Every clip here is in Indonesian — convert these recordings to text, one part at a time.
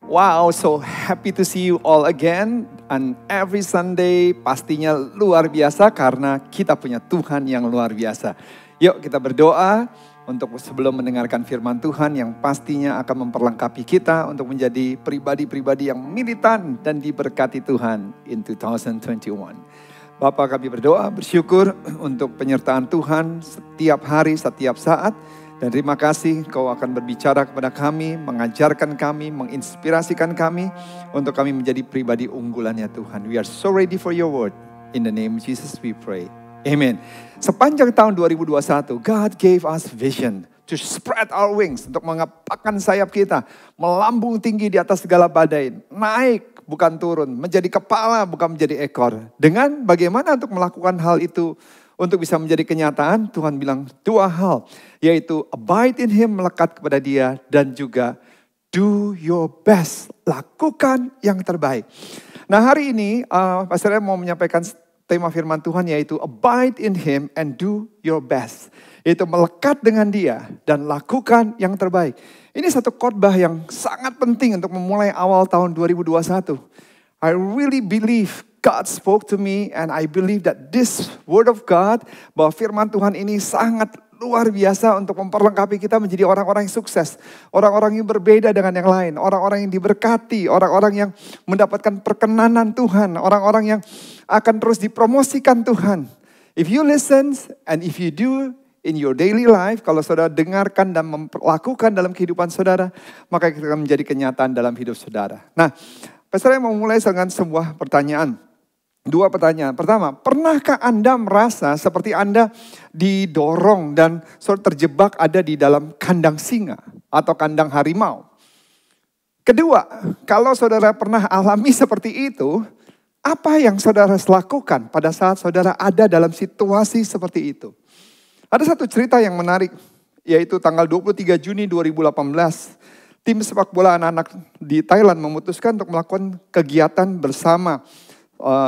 Wow, so happy to see you all again. And every Sunday pastinya luar biasa karena kita punya Tuhan yang luar biasa. Yuk kita berdoa untuk sebelum mendengarkan firman Tuhan yang pastinya akan memperlengkapi kita untuk menjadi pribadi-pribadi yang militan dan diberkati Tuhan in 2021. Bapak, kami berdoa, bersyukur untuk penyertaan Tuhan setiap hari, setiap saat. Dan terima kasih Kau akan berbicara kepada kami, mengajarkan kami, menginspirasikan kami untuk kami menjadi pribadi unggulannya Tuhan. We are so ready for your word. In the name of Jesus we pray. Amen. Sepanjang tahun 2021, God gave us vision to spread our wings. Untuk mengepakkan sayap kita, melambung tinggi di atas segala badai. Naik bukan turun, menjadi kepala bukan menjadi ekor. Dengan bagaimana untuk melakukan hal itu, untuk bisa menjadi kenyataan, Tuhan bilang dua hal. Yaitu abide in Him, melekat kepada Dia. Dan juga do your best, lakukan yang terbaik. Nah hari ini, Pastor mau menyampaikan tema firman Tuhan yaitu abide in Him and do your best. Yaitu melekat dengan Dia dan lakukan yang terbaik. Ini satu khotbah yang sangat penting untuk memulai awal tahun 2021. I really believe God spoke to me and I believe that this word of God, bahwa firman Tuhan ini sangat luar biasa untuk memperlengkapi kita menjadi orang-orang yang sukses. Orang-orang yang berbeda dengan yang lain. Orang-orang yang diberkati. Orang-orang yang mendapatkan perkenanan Tuhan. Orang-orang yang akan terus dipromosikan Tuhan. If you listen and if you do in your daily life, kalau saudara dengarkan dan melakukan dalam kehidupan saudara, maka itu akan menjadi kenyataan dalam hidup saudara. Nah, saya mau mulai dengan sebuah pertanyaan. Dua pertanyaan. Pertama, pernahkah Anda merasa seperti Anda didorong dan terjebak ada di dalam kandang singa atau kandang harimau? Kedua, kalau saudara pernah alami seperti itu, apa yang saudara lakukan pada saat saudara ada dalam situasi seperti itu? Ada satu cerita yang menarik, yaitu tanggal 23 Juni 2018, tim sepak bola anak-anak di Thailand memutuskan untuk melakukan kegiatan bersama.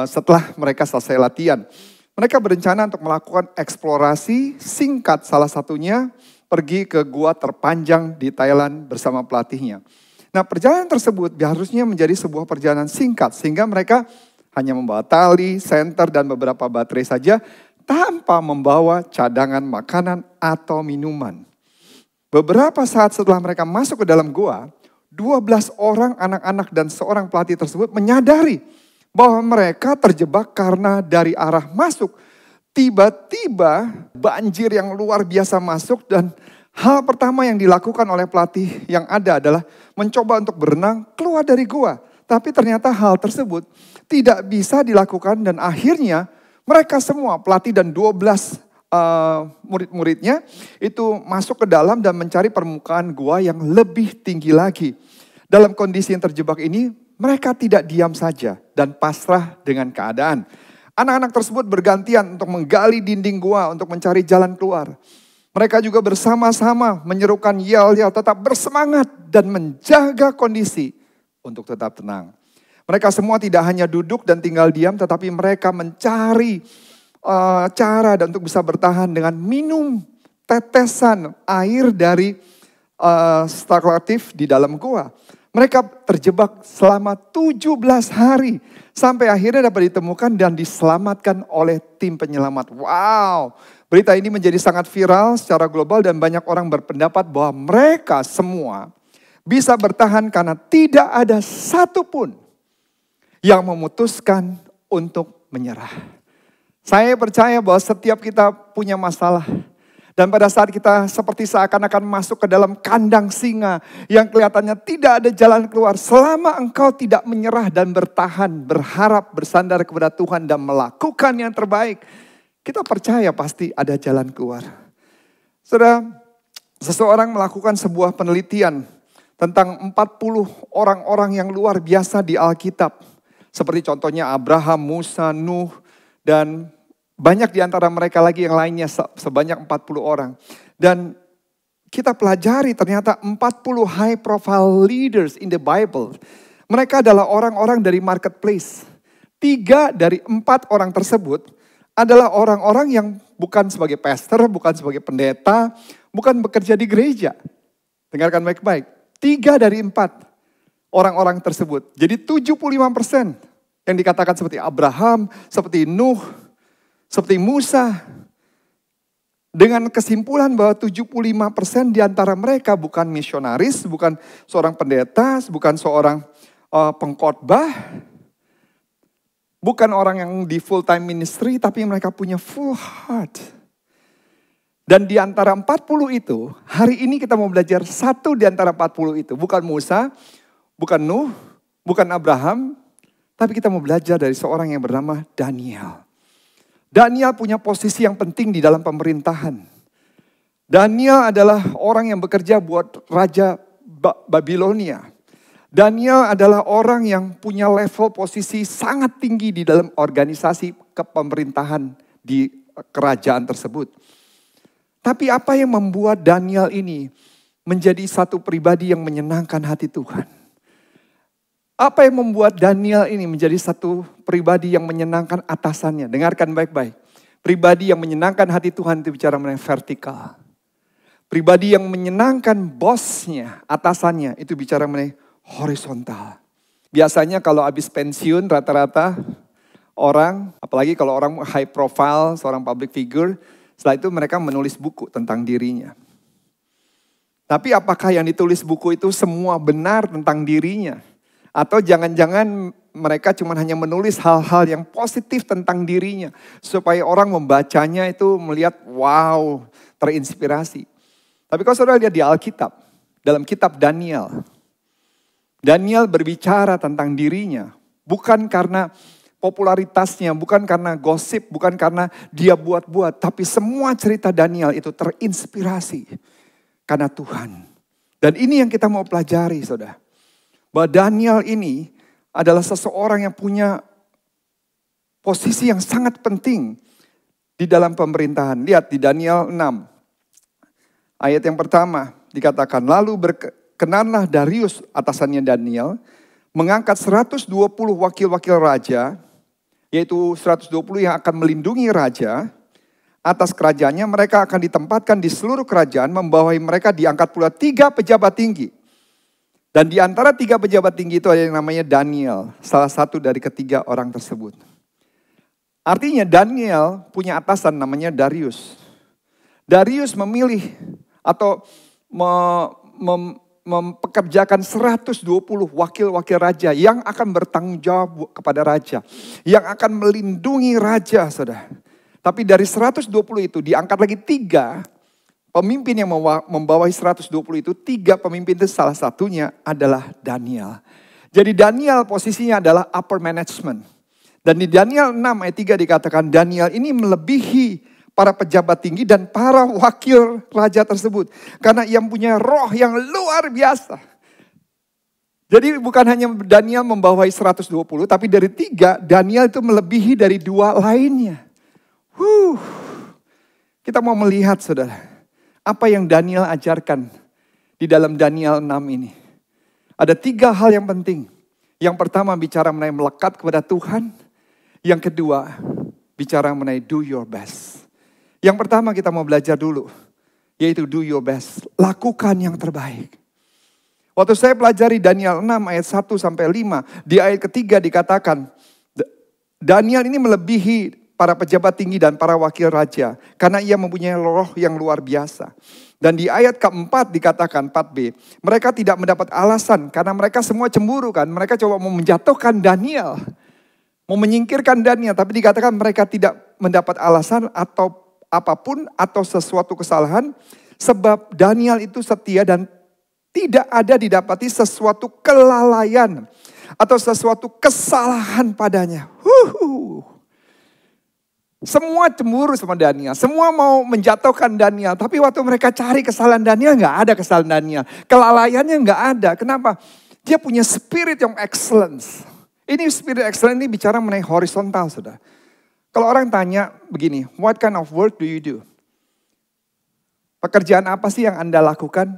Setelah mereka selesai latihan, mereka berencana untuk melakukan eksplorasi singkat, salah satunya pergi ke gua terpanjang di Thailand bersama pelatihnya. Nah, perjalanan tersebut harusnya menjadi sebuah perjalanan singkat sehingga mereka hanya membawa tali, senter dan beberapa baterai saja tanpa membawa cadangan makanan atau minuman. Beberapa saat setelah mereka masuk ke dalam gua, 12 orang anak-anak dan seorang pelatih tersebut menyadari bahwa mereka terjebak karena dari arah masuk. Tiba-tiba banjir yang luar biasa masuk dan hal pertama yang dilakukan oleh pelatih yang ada adalah mencoba untuk berenang keluar dari gua. Tapi ternyata hal tersebut tidak bisa dilakukan dan akhirnya mereka semua, pelatih dan 12 murid-muridnya itu masuk ke dalam dan mencari permukaan gua yang lebih tinggi lagi. Dalam kondisi yang terjebak ini, mereka tidak diam saja dan pasrah dengan keadaan. Anak-anak tersebut bergantian untuk menggali dinding gua untuk mencari jalan keluar. Mereka juga bersama-sama menyerukan yel-yel tetap bersemangat dan menjaga kondisi untuk tetap tenang. Mereka semua tidak hanya duduk dan tinggal diam, tetapi mereka mencari cara dan untuk bisa bertahan dengan minum tetesan air dari stalaktit di dalam gua. Mereka terjebak selama 17 hari. Sampai akhirnya dapat ditemukan dan diselamatkan oleh tim penyelamat. Wow, berita ini menjadi sangat viral secara global dan banyak orang berpendapat bahwa mereka semua bisa bertahan karena tidak ada satupun yang memutuskan untuk menyerah. Saya percaya bahwa setiap kita punya masalah. Dan pada saat kita seperti seakan-akan masuk ke dalam kandang singa yang kelihatannya tidak ada jalan keluar. Selama engkau tidak menyerah dan bertahan, berharap, bersandar kepada Tuhan dan melakukan yang terbaik. Kita percaya pasti ada jalan keluar. Saudara, seseorang melakukan sebuah penelitian tentang 40 orang-orang yang luar biasa di Alkitab. Seperti contohnya Abraham, Musa, Nuh, dan banyak di antara mereka lagi yang lainnya sebanyak 40 orang. Dan kita pelajari ternyata 40 high profile leaders in the Bible. Mereka adalah orang-orang dari marketplace. 3 dari 4 orang tersebut adalah orang-orang yang bukan sebagai pastor, bukan sebagai pendeta, bukan bekerja di gereja. Dengarkan baik-baik. 3 dari 4. orang-orang tersebut. Jadi 75% yang dikatakan seperti Abraham, seperti Nuh, seperti Musa. Dengan kesimpulan bahwa 75% di antara mereka bukan misionaris, bukan seorang pendeta, bukan seorang pengkhotbah, bukan orang yang di full time ministry, tapi mereka punya full heart. Dan di antara 40 itu, hari ini kita mau belajar satu di antara 40 itu. Bukan Musa, bukan Nuh, bukan Abraham, tapi kita mau belajar dari seorang yang bernama Daniel. Daniel punya posisi yang penting di dalam pemerintahan. Daniel adalah orang yang bekerja buat Raja Babilonia. Daniel adalah orang yang punya level posisi sangat tinggi di dalam organisasi kepemerintahan di kerajaan tersebut. Tapi apa yang membuat Daniel ini menjadi satu pribadi yang menyenangkan hati Tuhan? Apa yang membuat Daniel ini menjadi satu pribadi yang menyenangkan atasannya? Dengarkan baik-baik. Pribadi yang menyenangkan hati Tuhan itu bicara mengenai vertikal. Pribadi yang menyenangkan bosnya, atasannya, itu bicara mengenai horizontal. Biasanya kalau habis pensiun rata-rata orang, apalagi kalau orang high profile, seorang public figure, setelah itu mereka menulis buku tentang dirinya. Tapi apakah yang ditulis buku itu semua benar tentang dirinya? Atau jangan-jangan mereka cuma hanya menulis hal-hal yang positif tentang dirinya. Supaya orang membacanya itu melihat wow, terinspirasi. Tapi kalau saudara lihat di Alkitab, dalam kitab Daniel. Daniel berbicara tentang dirinya. Bukan karena popularitasnya, bukan karena gosip, bukan karena dia buat-buat. Tapi semua cerita Daniel itu terinspirasi karena Tuhan. Dan ini yang kita mau pelajari, saudara. Bahwa Daniel ini adalah seseorang yang punya posisi yang sangat penting di dalam pemerintahan. Lihat di Daniel 6. Ayat yang pertama dikatakan, lalu berkenanlah Darius, atasannya Daniel, mengangkat 120 wakil-wakil raja, yaitu 120 yang akan melindungi raja. Atas kerajaannya mereka akan ditempatkan di seluruh kerajaan, membawahi mereka diangkat pula 3 pejabat tinggi. Dan di antara 3 pejabat tinggi itu ada yang namanya Daniel, salah satu dari ketiga orang tersebut. Artinya Daniel punya atasan namanya Darius. Darius memilih atau mempekerjakan 120 wakil-wakil raja yang akan bertanggung jawab kepada raja. Yang akan melindungi raja, saudara. Tapi dari 120 itu diangkat lagi 3 pemimpin yang membawahi 120 itu. 3 pemimpin itu salah satunya adalah Daniel. Jadi Daniel posisinya adalah upper management. Dan di Daniel 6 ayat 3 dikatakan Daniel ini melebihi para pejabat tinggi dan para wakil raja tersebut. Karena ia punya roh yang luar biasa. Jadi bukan hanya Daniel membawahi 120, tapi dari 3, Daniel itu melebihi dari 2 lainnya. Kita mau melihat, saudara, apa yang Daniel ajarkan di dalam Daniel 6 ini. Ada 3 hal yang penting. Yang pertama bicara mengenai melekat kepada Tuhan. Yang kedua bicara mengenai do your best. Yang pertama kita mau belajar dulu, yaitu do your best. Lakukan yang terbaik. Waktu saya pelajari Daniel 6 ayat 1 sampai 5, di ayat ketiga dikatakan, Daniel ini melebihi para pejabat tinggi dan para wakil raja, karena ia mempunyai roh yang luar biasa. Dan di ayat keempat dikatakan 4b, mereka tidak mendapat alasan, karena mereka semua cemburu kan. Mereka coba mau menjatuhkan Daniel, mau menyingkirkan Daniel, tapi dikatakan mereka tidak mendapat alasan atau apapun atau sesuatu kesalahan, sebab Daniel itu setia dan tidak ada didapati sesuatu kelalaian atau sesuatu kesalahan padanya. Semua cemburu sama Daniel, semua mau menjatuhkan Daniel, tapi waktu mereka cari kesalahan Daniel, nggak ada kesalahan Daniel, kelalaiannya nggak ada. Kenapa? Dia punya spirit yang excellence. Ini spirit excellence ini bicara mengenai horizontal, saudara. Kalau orang tanya begini, what kind of work do you do? Pekerjaan apa sih yang Anda lakukan?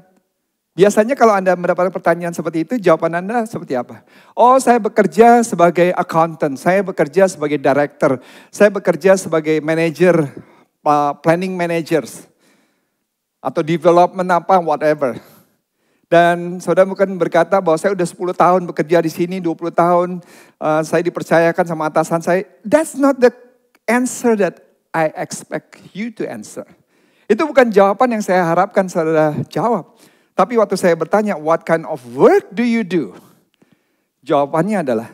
Biasanya kalau Anda mendapatkan pertanyaan seperti itu, jawaban Anda seperti apa? Oh, saya bekerja sebagai accountant, saya bekerja sebagai director, saya bekerja sebagai manager, planning managers, atau development apa, whatever. Dan saudara mungkin berkata bahwa saya udah 10 tahun bekerja di sini, 20 tahun saya dipercayakan sama atasan saya. That's not the answer that I expect you to answer. Itu bukan jawaban yang saya harapkan saudara jawab. Tapi waktu saya bertanya, what kind of work do you do? Jawabannya adalah,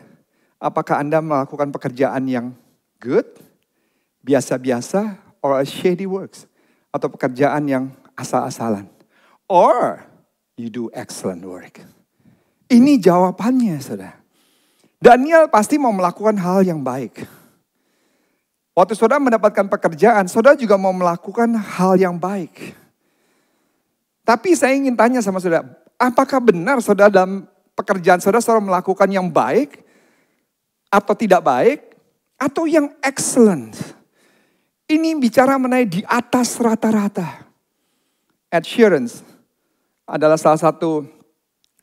apakah Anda melakukan pekerjaan yang good, biasa-biasa, or a shady works? Atau pekerjaan yang asal-asalan? Or you do excellent work. Ini jawabannya, saudara. Daniel pasti mau melakukan hal yang baik. Waktu saudara mendapatkan pekerjaan, saudara juga mau melakukan hal yang baik. Tapi saya ingin tanya sama saudara, apakah benar saudara dalam pekerjaan saudara melakukan yang baik, atau tidak baik, atau yang excellent? Ini bicara mengenai di atas rata-rata. Ed Sheeran adalah salah satu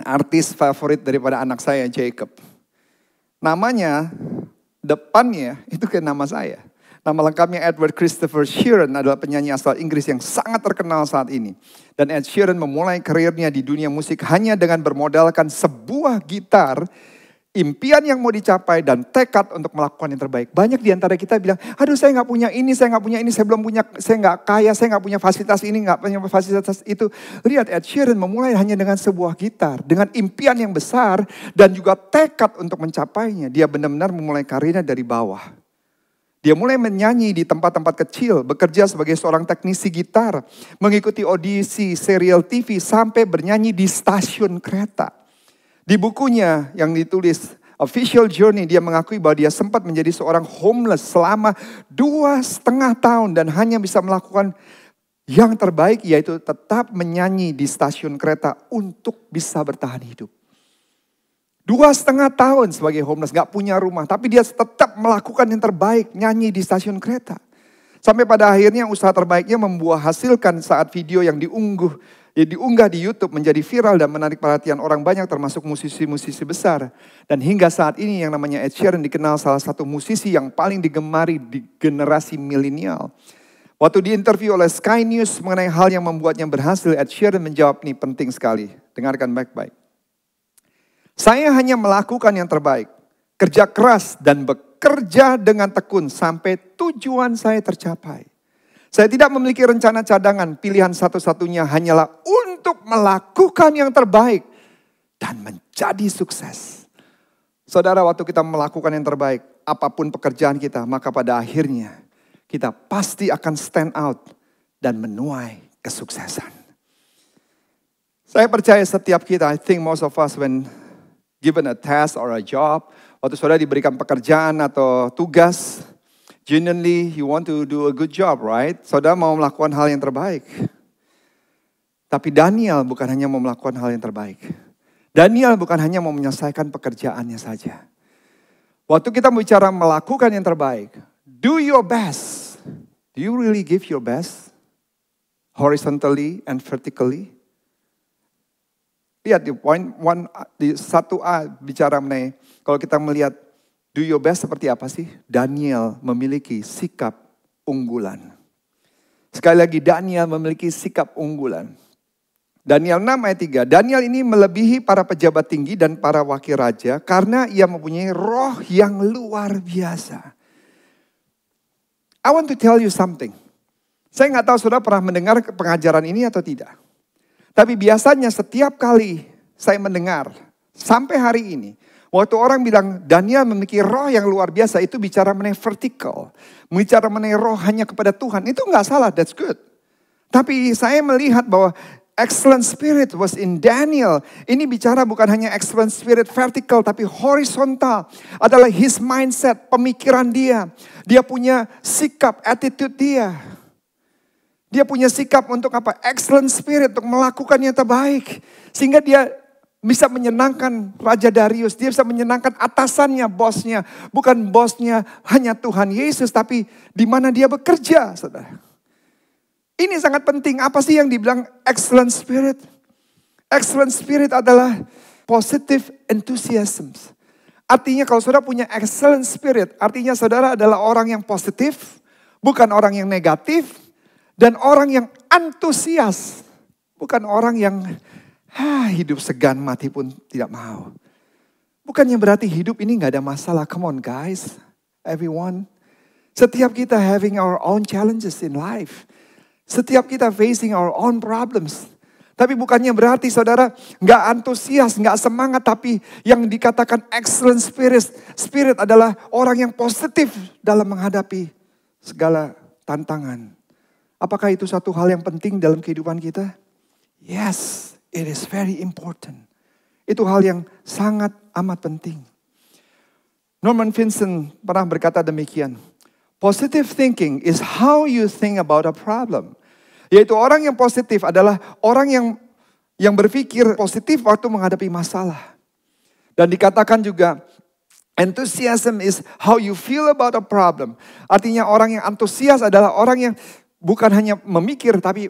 artis favorit daripada anak saya, Jacob. Namanya, depannya itu kayak nama saya. Nama lengkapnya Edward Christopher Sheeran, adalah penyanyi asal Inggris yang sangat terkenal saat ini. Dan Ed Sheeran memulai karirnya di dunia musik hanya dengan bermodalkan sebuah gitar, impian yang mau dicapai, dan tekad untuk melakukan yang terbaik. Banyak di antara kita bilang, aduh saya nggak punya ini, saya nggak punya ini, saya belum punya, saya nggak kaya, saya nggak punya fasilitas ini, nggak punya fasilitas itu. Lihat Ed Sheeran memulai hanya dengan sebuah gitar, dengan impian yang besar, dan juga tekad untuk mencapainya. Dia benar-benar memulai karirnya dari bawah. Dia mulai menyanyi di tempat-tempat kecil, bekerja sebagai seorang teknisi gitar, mengikuti audisi serial TV, sampai bernyanyi di stasiun kereta. Di bukunya yang ditulis Official Journey, dia mengakui bahwa dia sempat menjadi seorang homeless selama 2,5 tahun dan hanya bisa melakukan yang terbaik, yaitu tetap menyanyi di stasiun kereta untuk bisa bertahan hidup. 2,5 tahun sebagai homeless, gak punya rumah, tapi dia tetap melakukan yang terbaik, nyanyi di stasiun kereta. Sampai pada akhirnya usaha terbaiknya membuat hasilkan saat video yang diunggah di YouTube menjadi viral dan menarik perhatian orang banyak, termasuk musisi-musisi besar. Dan hingga saat ini yang namanya Ed Sheeran dikenal salah satu musisi yang paling digemari di generasi milenial. Waktu diinterview oleh Sky News mengenai hal yang membuatnya berhasil, Ed Sheeran menjawab, nih penting sekali, dengarkan baik-baik. Saya hanya melakukan yang terbaik, kerja keras dan bekerja dengan tekun sampai tujuan saya tercapai. Saya tidak memiliki rencana cadangan, pilihan satu-satunya hanyalah untuk melakukan yang terbaik dan menjadi sukses. Saudara, waktu kita melakukan yang terbaik, apapun pekerjaan kita, maka pada akhirnya kita pasti akan stand out dan menuai kesuksesan. Saya percaya setiap kita, I think most of us when given a task or a job, waktu saudara diberikan pekerjaan atau tugas, genuinely, you want to do a good job, right? Saudara mau melakukan hal yang terbaik. Tapi Daniel bukan hanya mau melakukan hal yang terbaik. Daniel bukan hanya mau menyelesaikan pekerjaannya saja. Waktu kita bicara melakukan yang terbaik, do your best. Do you really give your best? Horizontally and vertically? Lihat di point 1, di 1A bicara mengenai, kalau kita melihat do your best seperti apa sih? Daniel memiliki sikap unggulan. Sekali lagi, Daniel memiliki sikap unggulan. Daniel 6 ayat 3. Daniel ini melebihi para pejabat tinggi dan para wakil raja karena ia mempunyai roh yang luar biasa. I want to tell you something. Saya nggak tahu saudara pernah mendengar pengajaran ini atau tidak. Tapi biasanya setiap kali saya mendengar sampai hari ini, waktu orang bilang Daniel memiliki roh yang luar biasa, itu bicara mengenai vertikal. Bicara mengenai roh hanya kepada Tuhan. Itu nggak salah, that's good. Tapi saya melihat bahwa excellent spirit was in Daniel. Ini bicara bukan hanya excellent spirit vertikal, tapi horizontal. Adalah his mindset, pemikiran dia. Dia punya sikap, attitude dia. Dia punya sikap untuk apa? Excellent spirit, untuk melakukan yang terbaik. Sehingga dia bisa menyenangkan Raja Darius. Dia bisa menyenangkan atasannya, bosnya. Bukan bosnya hanya Tuhan Yesus, tapi di mana dia bekerja, saudara. Ini sangat penting. Apa sih yang dibilang excellent spirit? Excellent spirit adalah positive enthusiasm. Artinya kalau saudara punya excellent spirit, artinya saudara adalah orang yang positif, bukan orang yang negatif. Dan orang yang antusias, bukan orang yang Hidup segan mati pun tidak mau. Bukannya berarti hidup ini gak ada masalah. Come on guys, everyone. Setiap kita having our own challenges in life. Setiap kita facing our own problems. Tapi bukannya berarti saudara gak antusias, gak semangat. Tapi yang dikatakan excellent spirit adalah orang yang positif dalam menghadapi segala tantangan. Apakah itu satu hal yang penting dalam kehidupan kita? Yes, it is very important. Itu hal yang sangat amat penting. Norman Vincent pernah berkata demikian. Positive thinking is how you think about a problem. Yaitu orang yang positif adalah orang yang berpikir positif waktu menghadapi masalah. Dan dikatakan juga, enthusiasm is how you feel about a problem. Artinya orang yang antusias adalah orang yang bukan hanya memikir tapi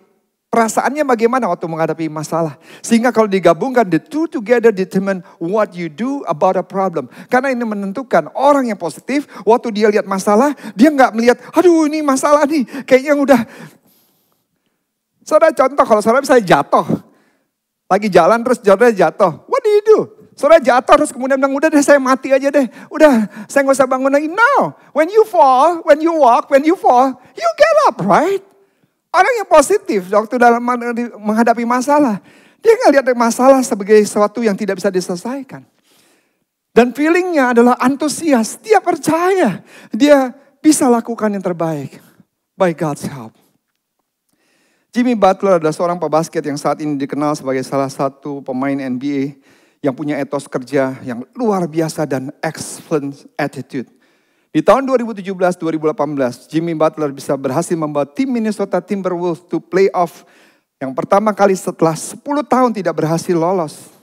perasaannya bagaimana waktu menghadapi masalah. Sehingga kalau digabungkan, the two together determine what you do about a problem. Karena ini menentukan orang yang positif, waktu dia lihat masalah, dia nggak melihat, aduh ini masalah nih, kayaknya udah. Saudara contoh, kalau saudara misalnya jatuh, lagi jalan terus saudara jatuh, what do you do? Saudara jatuh terus kemudian bilang, udah deh saya mati aja deh. Udah, saya nggak usah bangun lagi. No, when you fall, when you walk, when you fall, you get up, right? Orang yang positif waktu dalam menghadapi masalah, dia nggak lihat masalah sebagai sesuatu yang tidak bisa diselesaikan. Dan feelingnya adalah antusias. Dia percaya dia bisa lakukan yang terbaik by God's help. Jimmy Butler adalah seorang pebasket yang saat ini dikenal sebagai salah satu pemain NBA yang punya etos kerja yang luar biasa dan excellent attitude. Di tahun 2017-2018, Jimmy Butler bisa berhasil membawa tim Minnesota Timberwolves to playoff yang pertama kali setelah 10 tahun tidak berhasil lolos.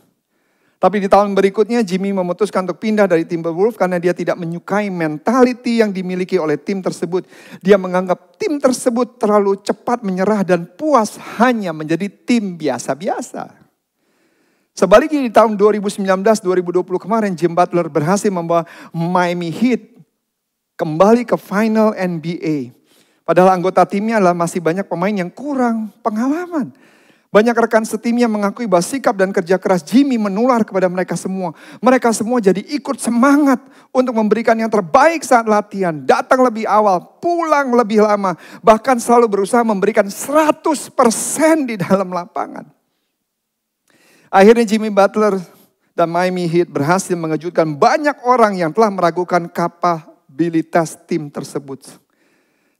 Tapi di tahun berikutnya Jimmy memutuskan untuk pindah dari Timberwolves karena dia tidak menyukai mentality yang dimiliki oleh tim tersebut. Dia menganggap tim tersebut terlalu cepat menyerah dan puas hanya menjadi tim biasa-biasa. Sebaliknya di tahun 2019-2020 kemarin, Jimmy Butler berhasil membawa Miami Heat kembali ke final NBA. Padahal anggota timnya adalah masih banyak pemain yang kurang pengalaman. Banyak rekan setimnya mengakui bahwa sikap dan kerja keras Jimmy menular kepada mereka semua. Mereka semua jadi ikut semangat untuk memberikan yang terbaik saat latihan. Datang lebih awal, pulang lebih lama. Bahkan selalu berusaha memberikan 100% di dalam lapangan. Akhirnya Jimmy Butler dan Miami Heat berhasil mengejutkan banyak orang yang telah meragukan kapabilitas tim tersebut.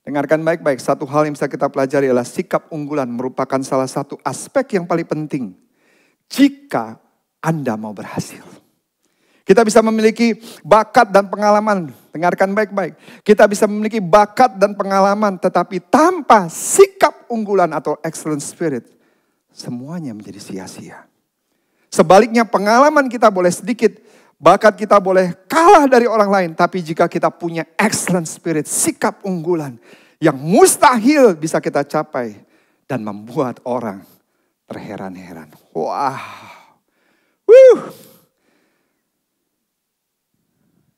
Dengarkan baik-baik, satu hal yang bisa kita pelajari adalah sikap unggulan merupakan salah satu aspek yang paling penting jika Anda mau berhasil. Kita bisa memiliki bakat dan pengalaman, dengarkan baik-baik. Kita bisa memiliki bakat dan pengalaman tetapi tanpa sikap unggulan atau excellent spirit, semuanya menjadi sia-sia. Sebaliknya pengalaman kita boleh sedikit, bakat kita boleh kalah dari orang lain. Tapi jika kita punya excellent spirit, sikap unggulan yang mustahil bisa kita capai. Dan membuat orang terheran-heran. Wow.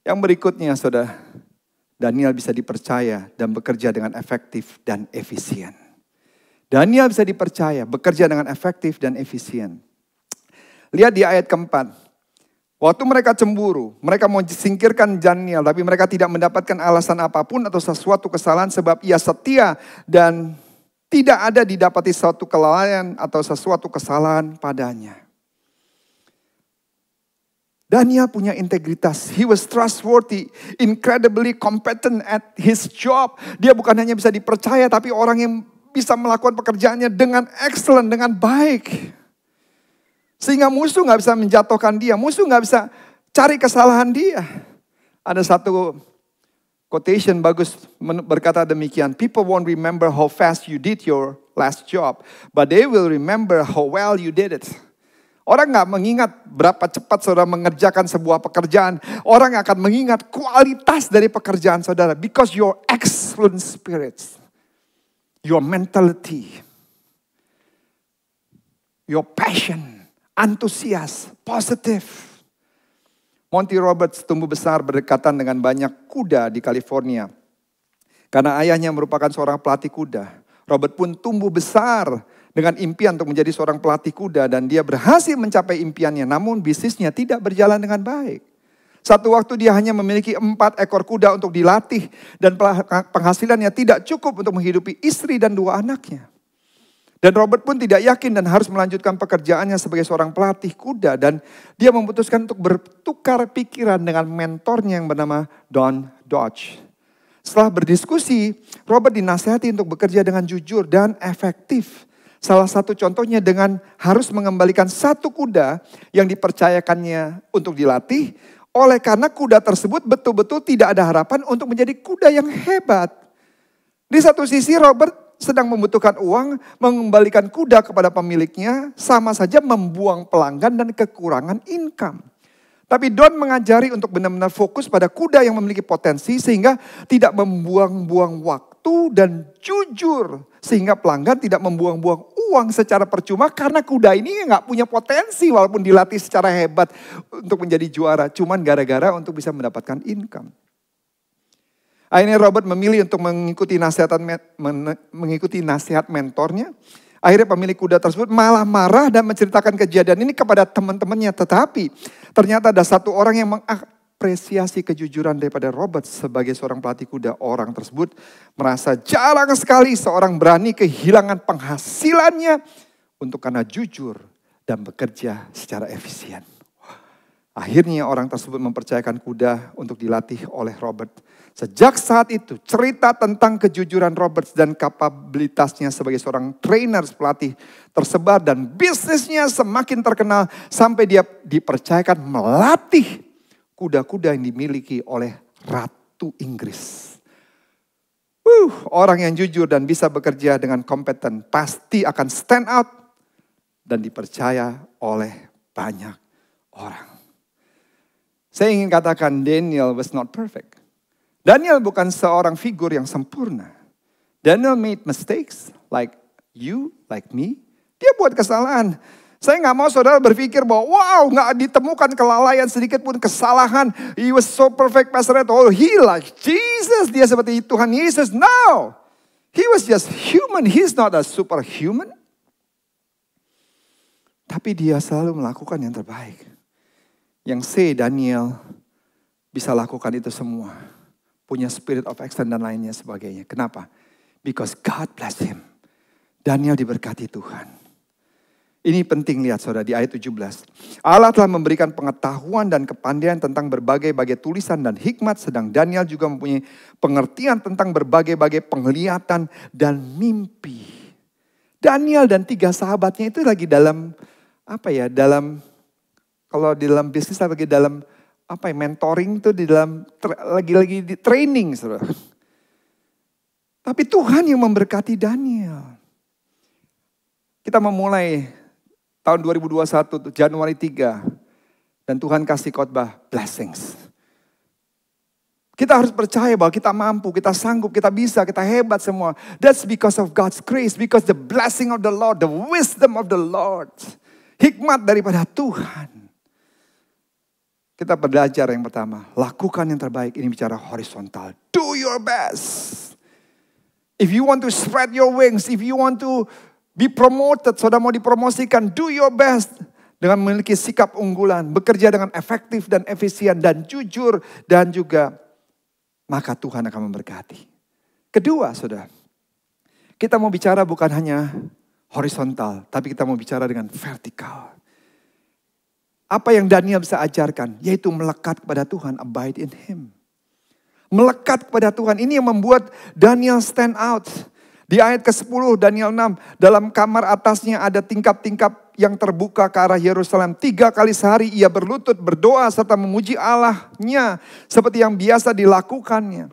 Yang berikutnya saudara, Daniel bisa dipercaya dan bekerja dengan efektif dan efisien. Daniel bisa dipercaya bekerja dengan efektif dan efisien. Lihat di ayat keempat. Waktu mereka cemburu, mereka mau singkirkan Daniel, tapi mereka tidak mendapatkan alasan apapun atau sesuatu kesalahan sebab ia setia dan tidak ada didapati suatu kelalaian atau sesuatu kesalahan padanya. Daniel punya integritas. He was trustworthy, incredibly competent at his job. Dia bukan hanya bisa dipercaya, tapi orang yang bisa melakukan pekerjaannya dengan excellent, dengan baik. Sehingga musuh gak bisa menjatuhkan dia. Musuh gak bisa cari kesalahan dia. Ada satu quotation bagus berkata demikian. People won't remember how fast you did your last job. But they will remember how well you did it. Orang gak mengingat berapa cepat saudara mengerjakan sebuah pekerjaan. Orang akan mengingat kualitas dari pekerjaan saudara. Because your excellent spirits. Your mentality. Your passion. Antusias, positif. Monty Roberts tumbuh besar berdekatan dengan banyak kuda di California. Karena ayahnya merupakan seorang pelatih kuda. Robert pun tumbuh besar dengan impian untuk menjadi seorang pelatih kuda dan dia berhasil mencapai impiannya, namun bisnisnya tidak berjalan dengan baik. Satu waktu dia hanya memiliki 4 ekor kuda untuk dilatih dan penghasilannya tidak cukup untuk menghidupi istri dan 2 anaknya. Dan Robert pun tidak yakin dan harus melanjutkan pekerjaannya sebagai seorang pelatih kuda dan dia memutuskan untuk bertukar pikiran dengan mentornya yang bernama Don Dodge. Setelah berdiskusi, Robert dinasihati untuk bekerja dengan jujur dan efektif. Salah satu contohnya dengan harus mengembalikan 1 kuda yang dipercayakannya untuk dilatih. Oleh karena kuda tersebut betul-betul tidak ada harapan untuk menjadi kuda yang hebat. Di satu sisi Robert sedang membutuhkan uang, mengembalikan kuda kepada pemiliknya sama saja membuang pelanggan dan kekurangan income. Tapi Don mengajari untuk benar-benar fokus pada kuda yang memiliki potensi sehingga tidak membuang-buang waktu dan jujur. Sehingga pelanggan tidak membuang-buang uang secara percuma karena kuda ini nggak punya potensi walaupun dilatih secara hebat untuk menjadi juara. Cuman gara-gara untuk bisa mendapatkan income. Akhirnya Robert memilih untuk mengikuti nasihat mentornya. Akhirnya pemilik kuda tersebut malah marah dan menceritakan kejadian ini kepada teman-temannya. Tetapi ternyata ada 1 orang yang mengapresiasi kejujuran daripada Robert sebagai seorang pelatih kuda. Orang tersebut merasa jarang sekali seorang berani kehilangan penghasilannya untuk karena jujur dan bekerja secara efisien. Akhirnya orang tersebut mempercayakan kuda untuk dilatih oleh Robert. Sejak saat itu cerita tentang kejujuran Robert dan kapabilitasnya sebagai seorang trainer pelatih tersebar dan bisnisnya semakin terkenal sampai dia dipercayakan melatih kuda-kuda yang dimiliki oleh Ratu Inggris. Orang yang jujur dan bisa bekerja dengan kompeten pasti akan stand out dan dipercaya oleh banyak orang. Saya ingin katakan Daniel was not perfect. Daniel bukan seorang figur yang sempurna. Daniel made mistakes like you, like me. Dia buat kesalahan. Saya nggak mau saudara berpikir bahwa wow nggak ditemukan kelalaian sedikit pun kesalahan. He was so perfect, Pastor Ed. Oh he like Jesus. Dia seperti Tuhan Yesus. No. He was just human. He's not a superhuman. Tapi dia selalu melakukan yang terbaik. Yang Daniel bisa lakukan itu semua. Punya spirit of excellence dan lainnya sebagainya. Kenapa? Because God bless him. Daniel diberkati Tuhan. Ini penting lihat saudara di ayat 17. Allah telah memberikan pengetahuan dan kepandaian tentang berbagai-bagai tulisan dan hikmat. Sedang Daniel juga mempunyai pengertian tentang berbagai-bagai penglihatan dan mimpi. Daniel dan 3 sahabatnya itu lagi dalam kalau di dalam bisnis lagi dalam mentoring tuh di dalam lagi di training, saudara. Tapi Tuhan yang memberkati Daniel. Kita memulai tahun 2021 Januari 3 dan Tuhan kasih khotbah blessings. Kita harus percaya bahwa kita mampu, kita sanggup, kita bisa, kita hebat semua. That's because of God's grace, because the blessing of the Lord, the wisdom of the Lord. Hikmat daripada Tuhan. Kita belajar yang pertama, lakukan yang terbaik. Ini bicara horizontal. Do your best. If you want to spread your wings, if you want to be promoted, saudara mau dipromosikan, do your best. Dengan memiliki sikap unggulan, bekerja dengan efektif dan efisien dan jujur. Dan juga, maka Tuhan akan memberkati. Kedua, saudara, kita mau bicara bukan hanya horizontal, tapi kita mau bicara dengan vertikal. Apa yang Daniel bisa ajarkan, yaitu melekat kepada Tuhan, abide in Him. Melekat kepada Tuhan, ini yang membuat Daniel stand out. Di ayat ke-10 Daniel 6, dalam kamar atasnya ada tingkap-tingkap yang terbuka ke arah Yerusalem. 3 kali sehari ia berlutut, berdoa serta memuji Allahnya seperti yang biasa dilakukannya.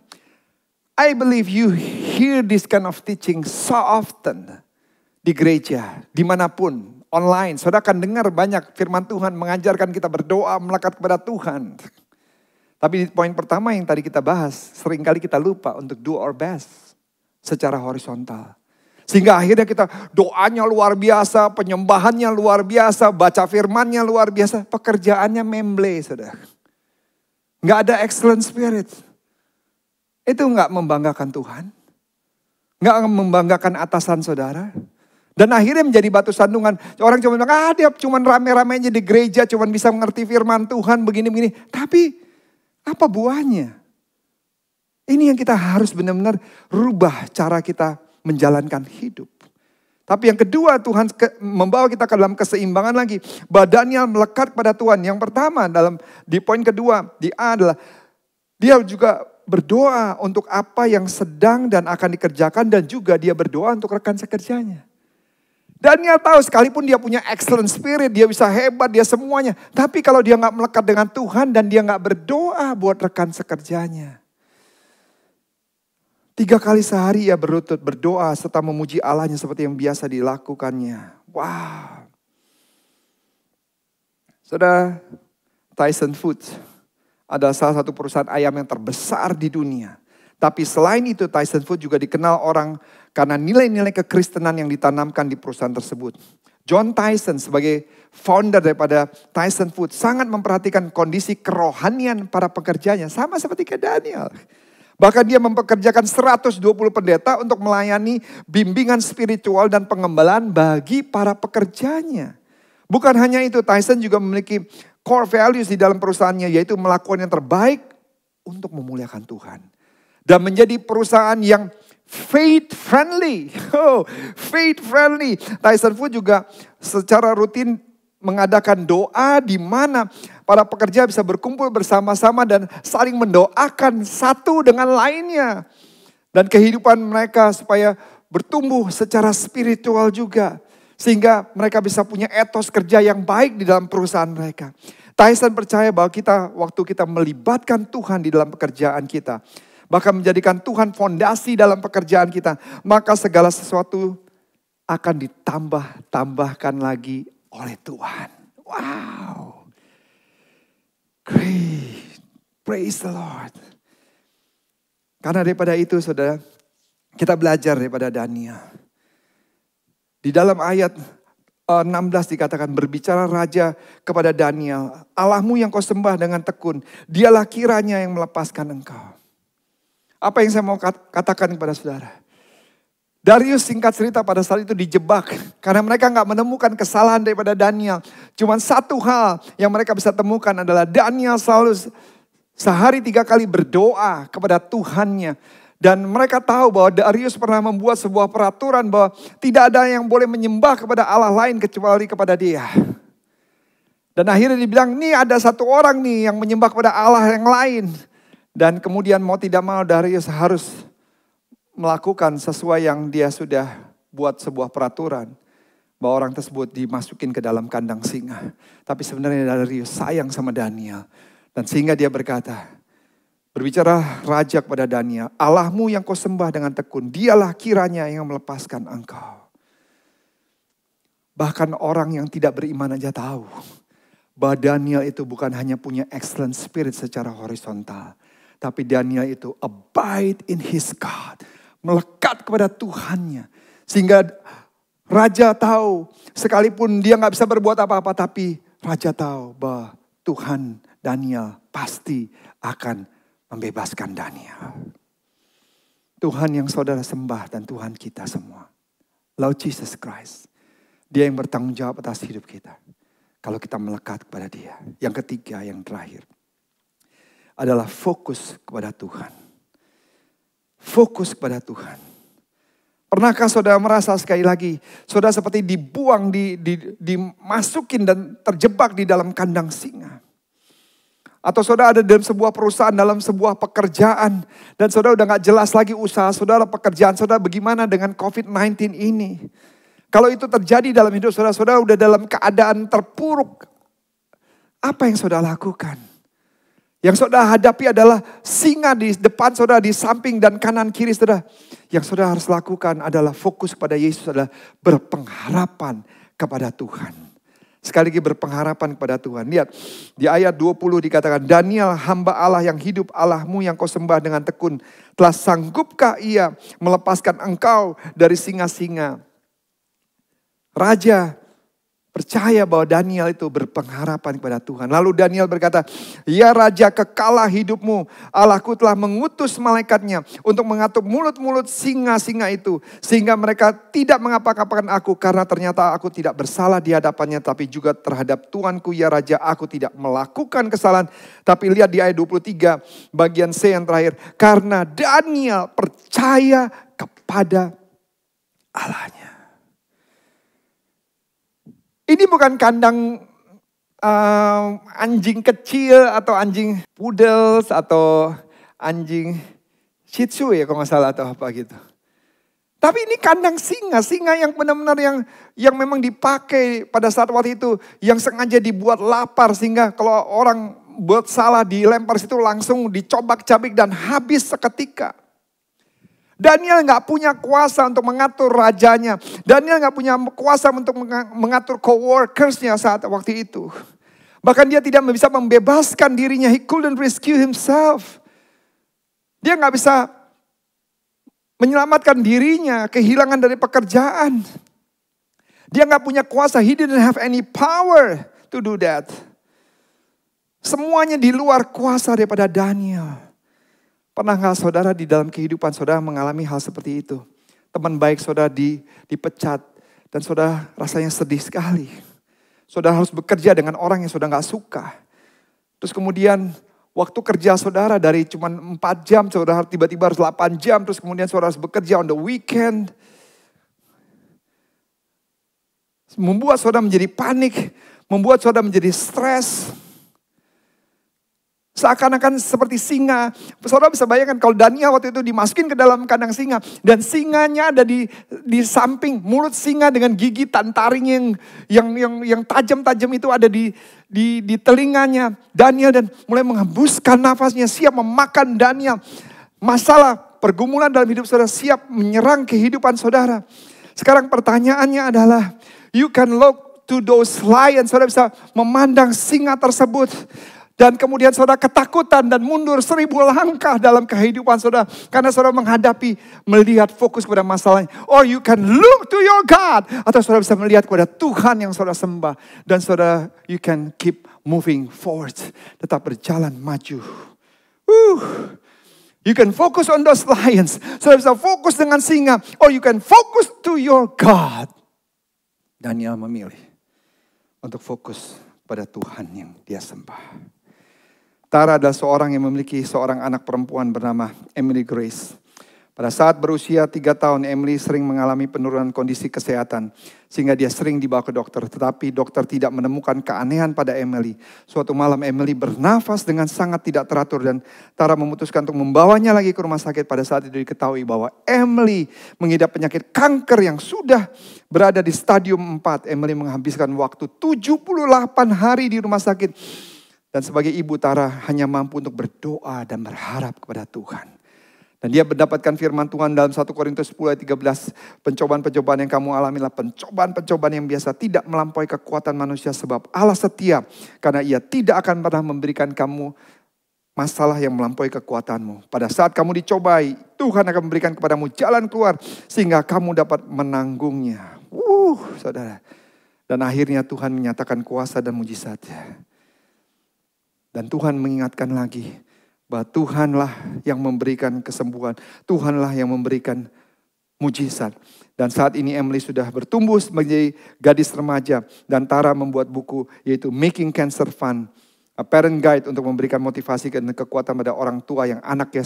I believe you hear this kind of teaching so often di gereja, dimanapun. Online, saudara akan dengar banyak firman Tuhan mengajarkan kita berdoa, melekat kepada Tuhan. Tapi poin pertama yang tadi kita bahas, seringkali kita lupa untuk do our best secara horizontal. Sehingga akhirnya kita doanya luar biasa, penyembahannya luar biasa, baca firmannya luar biasa, pekerjaannya memble, saudara. Nggak ada excellent spirit. Itu nggak membanggakan Tuhan. Nggak membanggakan atasan saudara. Dan akhirnya menjadi batu sandungan. Orang cuma bilang, dia cuma rame-ramenya di gereja, cuma bisa mengerti firman Tuhan begini-begini. Tapi apa buahnya? Ini yang kita harus benar-benar rubah cara kita menjalankan hidup. Tapi yang kedua, Tuhan membawa kita ke dalam keseimbangan lagi. Badannya melekat pada Tuhan. Yang pertama di poin kedua, di A adalah dia juga berdoa untuk apa yang sedang dan akan dikerjakan. Dan juga dia berdoa untuk rekan sekerjanya. Daniel tahu sekalipun dia punya excellent spirit, dia bisa hebat, dia semuanya. Tapi kalau dia gak melekat dengan Tuhan dan dia gak berdoa buat rekan sekerjanya. 3 kali sehari ia berdoa serta memuji Allahnya seperti yang biasa dilakukannya. Wow. Saudara, Tyson Foods adalah salah satu perusahaan ayam yang terbesar di dunia. Tapi selain itu Tyson Foods juga dikenal orang karena nilai-nilai kekristenan yang ditanamkan di perusahaan tersebut. John Tyson sebagai founder daripada Tyson Foods sangat memperhatikan kondisi kerohanian para pekerjanya. Sama seperti ke Daniel. Bahkan dia mempekerjakan 120 pendeta untuk melayani bimbingan spiritual dan pengembalaan bagi para pekerjanya. Bukan hanya itu, Tyson juga memiliki core values di dalam perusahaannya, yaitu melakukan yang terbaik untuk memuliakan Tuhan. Dan menjadi perusahaan yang faith friendly. Faith friendly. Tyson Foods juga secara rutin mengadakan doa di mana para pekerja bisa berkumpul bersama-sama dan saling mendoakan satu dengan lainnya. Dan kehidupan mereka supaya bertumbuh secara spiritual juga. Sehingga mereka bisa punya etos kerja yang baik di dalam perusahaan mereka. Tyson percaya bahwa waktu kita melibatkan Tuhan di dalam pekerjaan kita, bahkan menjadikan Tuhan fondasi dalam pekerjaan kita, maka segala sesuatu akan ditambahkan lagi oleh Tuhan. Wow. Great. Praise the Lord. Karena daripada itu saudara, kita belajar daripada Daniel. Di dalam ayat 16 dikatakan, berbicara raja kepada Daniel, Allahmu yang kau sembah dengan tekun, dialah kiranya yang melepaskan engkau. Apa yang saya mau katakan kepada saudara? Darius singkat cerita pada saat itu dijebak. Karena mereka gak menemukan kesalahan daripada Daniel. Cuma satu hal yang mereka bisa temukan adalah Daniel selalu sehari 3 kali berdoa kepada Tuhannya. Dan mereka tahu bahwa Darius pernah membuat sebuah peraturan bahwa tidak ada yang boleh menyembah kepada Allah lain kecuali kepada dia. Dan akhirnya dibilang, nih ada satu orang nih yang menyembah kepada Allah yang lain. Dan kemudian mau tidak mau Darius harus melakukan sesuai yang dia sudah buat sebuah peraturan. Bahwa orang tersebut dimasukin ke dalam kandang singa. Tapi sebenarnya Darius sayang sama Daniel. Dan sehingga dia berkata, berbicara raja kepada Daniel, Allahmu yang kau sembah dengan tekun, dialah kiranya yang melepaskan engkau. Bahkan orang yang tidak beriman aja tahu bahwa Daniel itu bukan hanya punya excellent spirit secara horizontal. Tapi Daniel itu abide in his God. Melekat kepada Tuhannya. Sehingga raja tahu sekalipun dia gak bisa berbuat apa-apa. Tapi raja tahu bahwa Tuhan Daniel pasti akan membebaskan Daniel. Tuhan yang saudara sembah dan Tuhan kita semua. Lord Jesus Christ. Dia yang bertanggung jawab atas hidup kita. Kalau kita melekat kepada dia. Yang ketiga, yang terakhir. Adalah fokus kepada Tuhan. Fokus kepada Tuhan. Pernahkah saudara merasa sekali lagi, saudara seperti dibuang, dimasukin dan terjebak di dalam kandang singa? Atau saudara ada dalam sebuah perusahaan, dalam sebuah pekerjaan, dan saudara udah gak jelas lagi usaha saudara, pekerjaan saudara bagaimana dengan COVID-19 ini? Kalau itu terjadi dalam hidup saudara, saudara udah dalam keadaan terpuruk. Apa yang saudara lakukan? Yang saudara hadapi adalah singa di depan saudara, di samping dan kanan kiri saudara. Yang saudara harus lakukan adalah fokus kepada Yesus, adalah berpengharapan kepada Tuhan. Sekali lagi berpengharapan kepada Tuhan. Lihat di ayat 20 dikatakan, Daniel hamba Allah yang hidup, Allahmu yang kau sembah dengan tekun, telah sanggupkah ia melepaskan engkau dari singa-singa? Raja percaya bahwa Daniel itu berpengharapan kepada Tuhan. Lalu Daniel berkata, "Ya Raja, kekalah hidupmu. Allahku telah mengutus malaikatnya untuk mengatur mulut-mulut singa-singa itu. Sehingga mereka tidak mengapa-apakan aku karena ternyata aku tidak bersalah di hadapannya. Tapi juga terhadap Tuanku ya Raja, aku tidak melakukan kesalahan." Tapi lihat di ayat 23 bagian C yang terakhir. Karena Daniel percaya kepada Allahnya. Ini bukan kandang anjing kecil atau anjing poodles atau anjing shih tzu ya kalau nggak salah atau apa gitu. Tapi ini kandang singa, singa yang benar-benar yang memang dipakai pada saat waktu itu, yang sengaja dibuat lapar sehingga kalau orang buat salah dilempar situ langsung dicobak-cabik dan habis seketika. Daniel nggak punya kuasa untuk mengatur rajanya. Daniel nggak punya kuasa untuk mengatur coworkersnya saat waktu itu. Bahkan dia tidak bisa membebaskan dirinya. He couldn't rescue himself. Dia nggak bisa menyelamatkan dirinya, kehilangan dari pekerjaan. Dia nggak punya kuasa. He didn't have any power to do that. Semuanya di luar kuasa daripada Daniel. Pernah nggak saudara di dalam kehidupan saudara mengalami hal seperti itu? Teman baik saudara dipecat dan saudara rasanya sedih sekali. Saudara harus bekerja dengan orang yang saudara nggak suka. Terus kemudian waktu kerja saudara dari cuma 4 jam, saudara tiba-tiba harus 8 jam. Terus kemudian saudara harus bekerja on the weekend. Membuat saudara menjadi panik, membuat saudara menjadi stres. Seakan-akan seperti singa. Saudara bisa bayangkan kalau Daniel waktu itu dimasukin ke dalam kandang singa. Dan singanya ada di samping. Mulut singa dengan gigi taring yang tajam-tajam itu ada di telinganya Daniel. Dan mulai menghembuskan nafasnya, siap memakan Daniel. Masalah pergumulan dalam hidup saudara siap menyerang kehidupan saudara. Sekarang pertanyaannya adalah, you can look to those lions. Saudara bisa memandang singa tersebut. Dan kemudian saudara ketakutan dan mundur 1000 langkah dalam kehidupan saudara. Karena saudara melihat fokus pada masalahnya. Or you can look to your God. Atau saudara bisa melihat kepada Tuhan yang saudara sembah. Dan saudara, you can keep moving forward. Tetap berjalan maju. You can focus on those lions. Saudara bisa fokus dengan singa. Or you can focus to your God. Daniel memilih untuk fokus pada Tuhan yang dia sembah. Tara adalah seorang yang memiliki seorang anak perempuan bernama Emily Grace. Pada saat berusia 3 tahun, Emily sering mengalami penurunan kondisi kesehatan. Sehingga dia sering dibawa ke dokter. Tetapi dokter tidak menemukan keanehan pada Emily. Suatu malam Emily bernafas dengan sangat tidak teratur. Dan Tara memutuskan untuk membawanya lagi ke rumah sakit. Pada saat itu diketahui bahwa Emily mengidap penyakit kanker yang sudah berada di stadium 4. Emily menghabiskan waktu 78 hari di rumah sakit. Dan sebagai ibu, Tara hanya mampu untuk berdoa dan berharap kepada Tuhan. Dan dia mendapatkan firman Tuhan dalam 1 Korintus 10 ayat 13. Pencobaan-pencobaan yang kamu alami adalah pencobaan-pencobaan yang biasa, tidak melampaui kekuatan manusia. Sebab Allah setia, karena ia tidak akan pernah memberikan kamu masalah yang melampaui kekuatanmu. Pada saat kamu dicobai, Tuhan akan memberikan kepadamu jalan keluar. Sehingga kamu dapat menanggungnya. Saudara. Dan akhirnya Tuhan menyatakan kuasa dan mujizatnya. Dan Tuhan mengingatkan lagi bahwa Tuhanlah yang memberikan kesembuhan. Tuhanlah yang memberikan mujizat. Dan saat ini Emily sudah bertumbuh menjadi gadis remaja. Dan Tara membuat buku yaitu Making Cancer Fun. A Parent Guide untuk memberikan motivasi dan kekuatan pada orang tua yang anaknya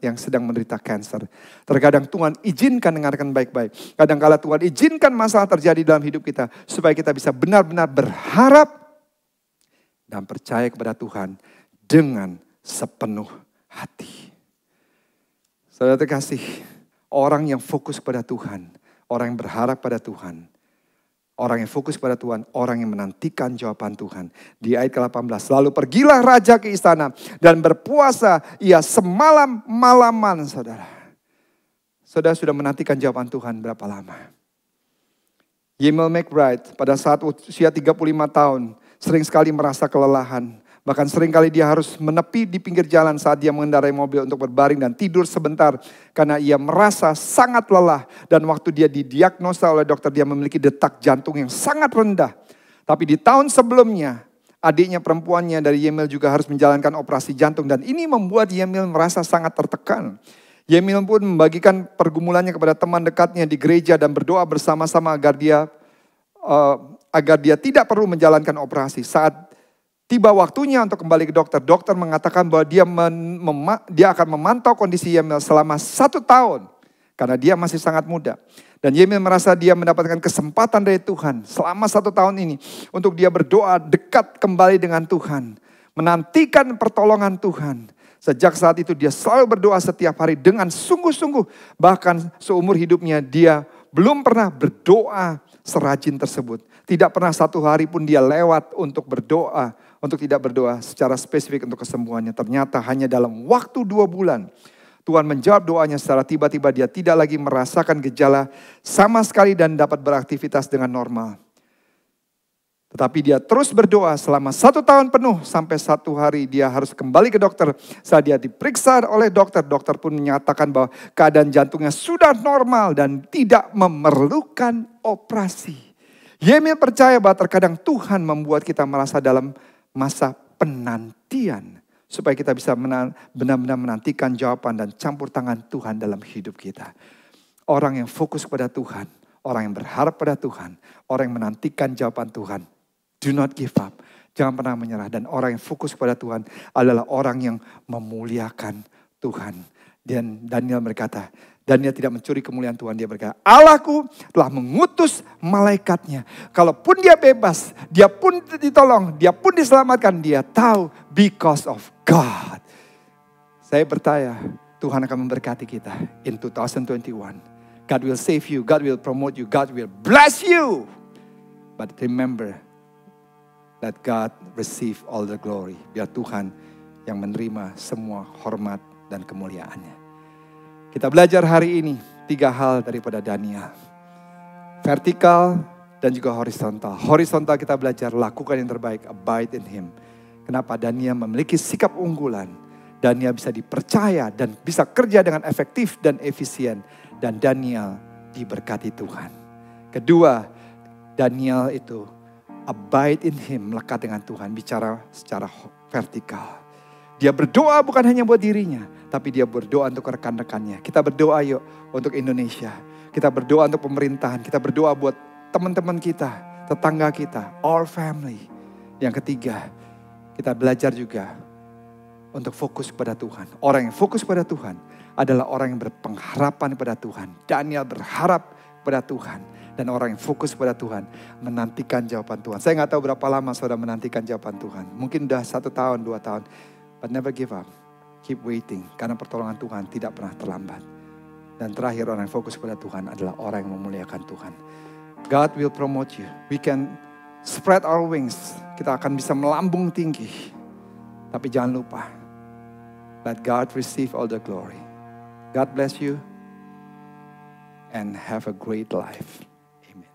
yang sedang menderita kanker. Terkadang Tuhan izinkan, dengarkan baik-baik. Kadang-kala Tuhan izinkan masalah terjadi dalam hidup kita. Supaya kita bisa benar-benar berharap dan percaya kepada Tuhan dengan sepenuh hati. Saudara terkasih, orang yang fokus pada Tuhan, orang yang berharap pada Tuhan, orang yang fokus pada Tuhan, orang yang menantikan jawaban Tuhan. Di ayat ke-18, lalu pergilah raja ke istana dan berpuasa ia semalam-malaman, saudara. Saudara sudah menantikan jawaban Tuhan berapa lama? Yemel McBride pada saat usia 35 tahun, sering sekali merasa kelelahan. Bahkan sering kali dia harus menepi di pinggir jalan saat dia mengendarai mobil untuk berbaring dan tidur sebentar. Karena ia merasa sangat lelah. Dan waktu dia didiagnosa oleh dokter, dia memiliki detak jantung yang sangat rendah. Tapi di tahun sebelumnya, adiknya perempuannya dari Yemil juga harus menjalankan operasi jantung. Dan ini membuat Yemil merasa sangat tertekan. Yemil pun membagikan pergumulannya kepada teman dekatnya di gereja dan berdoa bersama-sama agar dia tidak perlu menjalankan operasi. Saat tiba waktunya untuk kembali ke dokter, dokter mengatakan bahwa dia akan memantau kondisi Yemil selama 1 tahun. Karena dia masih sangat muda. Dan Yemil merasa dia mendapatkan kesempatan dari Tuhan selama 1 tahun ini. Untuk dia berdoa dekat kembali dengan Tuhan. Menantikan pertolongan Tuhan. Sejak saat itu dia selalu berdoa setiap hari dengan sungguh-sungguh. Bahkan seumur hidupnya dia belum pernah berdoa serajin tersebut. Tidak pernah 1 hari pun dia lewat untuk berdoa. Untuk tidak berdoa secara spesifik untuk kesembuhannya. Ternyata hanya dalam waktu 2 bulan. Tuhan menjawab doanya secara tiba-tiba, dia tidak lagi merasakan gejala sama sekali dan dapat beraktivitas dengan normal. Tetapi dia terus berdoa selama 1 tahun penuh sampai 1 hari dia harus kembali ke dokter. Saat dia diperiksa oleh dokter, dokter pun menyatakan bahwa keadaan jantungnya sudah normal dan tidak memerlukan operasi. Yemil percaya bahwa terkadang Tuhan membuat kita merasa dalam masa penantian. Supaya kita bisa benar-benar menantikan jawaban dan campur tangan Tuhan dalam hidup kita. Orang yang fokus pada Tuhan, orang yang berharap pada Tuhan, orang yang menantikan jawaban Tuhan. Do not give up, jangan pernah menyerah. Dan orang yang fokus pada Tuhan adalah orang yang memuliakan Tuhan. Dan Daniel berkata, Daniel tidak mencuri kemuliaan Tuhan. Dia berkata, Allahku telah mengutus malaikatnya. Kalaupun dia bebas, dia pun ditolong, dia pun diselamatkan. Dia tahu because of God. Saya bertanya, Tuhan akan memberkati kita in 2021. God will save you, God will promote you, God will bless you. But remember, let God receive all the glory. Biar Tuhan yang menerima semua hormat dan kemuliaannya. Kita belajar hari ini 3 hal daripada Daniel. Vertikal dan juga horizontal. Horizontal kita belajar lakukan yang terbaik, abide in Him. Kenapa Daniel memiliki sikap unggulan. Daniel bisa dipercaya dan bisa kerja dengan efektif dan efisien. Dan Daniel diberkati Tuhan. Kedua, Daniel itu abide in Him, melekat dengan Tuhan, bicara secara vertikal. Dia berdoa bukan hanya buat dirinya, tapi dia berdoa untuk rekan-rekannya. Kita berdoa yuk untuk Indonesia. Kita berdoa untuk pemerintahan. Kita berdoa buat teman-teman kita, tetangga kita, our family. Yang ketiga, kita belajar juga untuk fokus pada Tuhan. Orang yang fokus pada Tuhan adalah orang yang berpengharapan pada Tuhan. Daniel berharap pada Tuhan. Dan orang yang fokus pada Tuhan menantikan jawaban Tuhan. Saya gak tahu berapa lama saudara menantikan jawaban Tuhan. Mungkin udah 1 tahun, 2 tahun. But never give up. Keep waiting. Karena pertolongan Tuhan tidak pernah terlambat. Dan terakhir, orang yang fokus pada Tuhan adalah orang yang memuliakan Tuhan. God will promote you. We can spread our wings. Kita akan bisa melambung tinggi. Tapi jangan lupa. Let God receive all the glory. God bless you. And have a great life. Amen.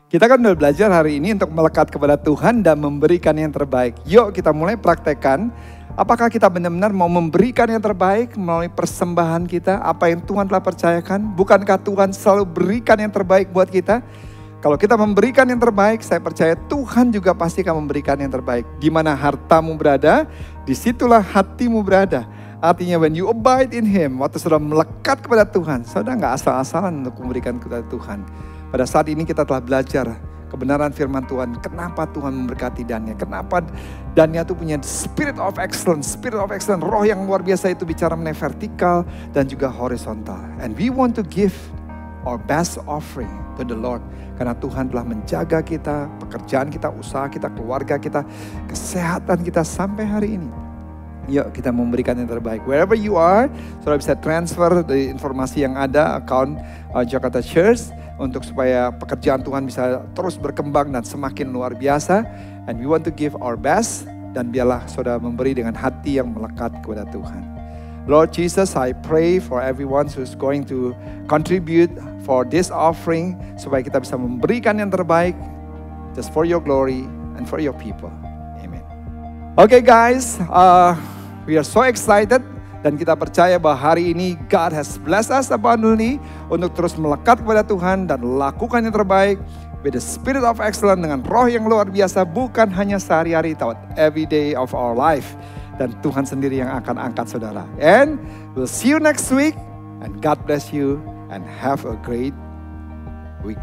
Kita kan udah belajar hari ini untuk melekat kepada Tuhan dan memberikan yang terbaik. Yuk kita mulai praktekkan. Apakah kita benar-benar mau memberikan yang terbaik melalui persembahan kita? Apa yang Tuhan telah percayakan? Bukankah Tuhan selalu berikan yang terbaik buat kita? Kalau kita memberikan yang terbaik, saya percaya Tuhan juga pasti akan memberikan yang terbaik. Di mana hartamu berada, disitulah hatimu berada. Artinya when you abide in Him, waktu saudara melekat kepada Tuhan, saudara gak asal-asalan untuk memberikan kepada Tuhan. Pada saat ini kita telah belajar kebenaran firman Tuhan. Kenapa Tuhan memberkati Daniel? Kenapa Daniel itu punya spirit of excellence. Spirit of excellence, roh yang luar biasa itu bicara mengenai vertikal dan juga horizontal. And we want to give our best offering to the Lord. Karena Tuhan telah menjaga kita, pekerjaan kita, usaha kita, keluarga kita, kesehatan kita sampai hari ini. Yuk kita memberikan yang terbaik. Wherever you are, saudara bisa transfer dari informasi yang ada, account Jakarta Church, untuk supaya pekerjaan Tuhan bisa terus berkembang dan semakin luar biasa. And we want to give our best, dan biarlah saudara memberi dengan hati yang melekat kepada Tuhan. Lord Jesus, I pray for everyone who's going to contribute for this offering, supaya kita bisa memberikan yang terbaik, just for your glory and for your people. Amen. Okay guys, we are so excited. Dan kita percaya bahwa hari ini God has blessed us abundantly untuk terus melekat kepada Tuhan dan lakukan yang terbaik. with the spirit of excellence, dengan roh yang luar biasa, bukan hanya sehari-hari, but every day of our life. Dan Tuhan sendiri yang akan angkat saudara. And we'll see you next week. And God bless you and have a great week.